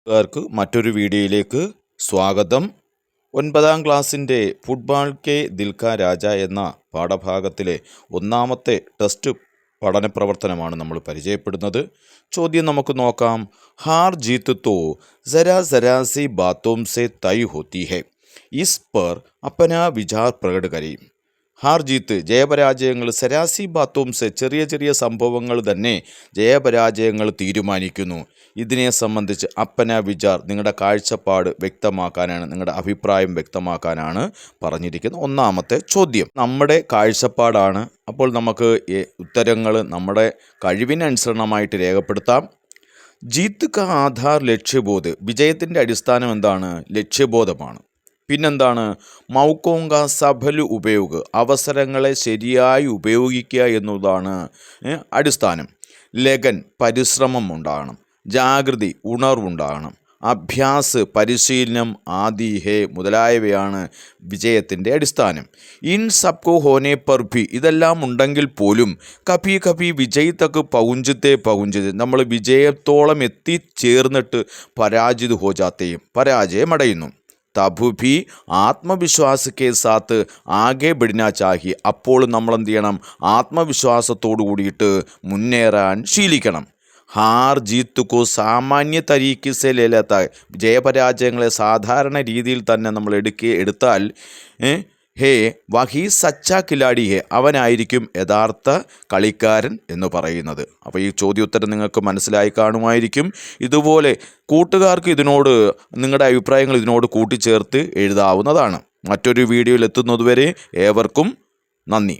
കൂട്ടുകാർക്ക് മറ്റൊരു വീഡിയോയിലേക്ക് സ്വാഗതം. 9ാം ക്ലാസ്സിൻ്റെ ഫുട്ബോൾ കെ ദിൽഖ രാജ എന്ന പാഠഭാഗത്തിലെ ഒന്നാമത്തെ ടെസ്റ്റ് പഠന പ്രവർത്തനമാണ് നമ്മൾ പരിചയപ്പെടുന്നത്. ചോദ്യം നമുക്ക് നോക്കാം. ഹാർ ജീത്ത് തോ ജരാ ജരാ സി ബാത്തോം സെ തൈ ഹോത്തി ഹെ, ഇസ് പർ അപ്പനാ വിചാർ പ്രകട് കരീം. ഹാർ ജീത്ത് ജയപരാജയങ്ങൾ, സരാസി ബാത്തോംസ് ചെറിയ ചെറിയ സംഭവങ്ങൾ തന്നെ ജയപരാജയങ്ങൾ തീരുമാനിക്കുന്നു. ഇതിനെ സംബന്ധിച്ച് അപ്പന വിചാർ നിങ്ങളുടെ കാഴ്ചപ്പാട് വ്യക്തമാക്കാനാണ്, നിങ്ങളുടെ അഭിപ്രായം വ്യക്തമാക്കാനാണ് പറഞ്ഞിരിക്കുന്നത്. ഒന്നാമത്തെ ചോദ്യം നമ്മുടെ കാഴ്ചപ്പാടാണ്. അപ്പോൾ നമുക്ക് ഉത്തരങ്ങൾ നമ്മുടെ കഴിവിനനുസരണമായിട്ട് രേഖപ്പെടുത്താം. ജീത്ത് കാ ആധാർ ലക്ഷ്യബോധ്, വിജയത്തിൻ്റെ അടിസ്ഥാനം എന്താണ്? ലക്ഷ്യബോധമാണ്. പിന്നെന്താണ്? മൗക്കോങ്ക സഫല ഉപയോഗ, അവസരങ്ങളെ ശരിയായി ഉപയോഗിക്കുക എന്നതാണ് അടിസ്ഥാനം. ലഗൻ, പരിശ്രമം ഉണ്ടാകണം. ജാഗൃതി, ഉണർവുണ്ടാകണം. അഭ്യാസ്, പരിശീലനം. ആദി ഹേ, മുതലായവയാണ് വിജയത്തിൻ്റെ അടിസ്ഥാനം. ഇൻ സബ്കോ ഹോനെ പർ ഭി, ഇതെല്ലാം ഉണ്ടെങ്കിൽ പോലും കഭി കഭി വിജയ് തക്ക് പൗഞ്ചത്തെ പൗഞ്ചത്, നമ്മൾ വിജയത്തോളം എത്തിച്ചേർന്നിട്ട് പരാജിത് ഹോ ജാത്തേയും, പരാജയമടയുന്നു. തബു ഭി ആത്മവിശ്വാസ് കെ സാത്ത് ആകെ ബിഡ്നാ ചാഹി, അപ്പോൾ നമ്മൾ എന്ത് ചെയ്യണം? ആത്മവിശ്വാസത്തോടു കൂടിയിട്ട് മുന്നേറാൻ ശീലിക്കണം. ഹാർ ജീത്ത് കോ സാമാന്യ തരീക്ക് സെ ലേലത്ത, ജയപരാജയങ്ങളെ സാധാരണ രീതിയിൽ തന്നെ നമ്മൾ എടുത്താൽ ഹേ വഹി സച്ചാ കിലാടി ഹേ, അവനായിരിക്കും യഥാർത്ഥ കളിക്കാരൻ എന്ന് പറയുന്നത്. അപ്പോൾ ഈ ചോദ്യോത്തരം നിങ്ങൾക്ക് മനസ്സിലായി കാണുമായിരിക്കും. ഇതുപോലെ കൂട്ടുകാർക്ക് ഇതിനോട് നിങ്ങളുടെ അഭിപ്രായങ്ങൾ ഇതിനോട് കൂട്ടിച്ചേർത്ത് എഴുതാവുന്നതാണ്. മറ്റൊരു വീഡിയോയിൽ എത്തുന്നതുവരെ ഏവർക്കും നന്ദി.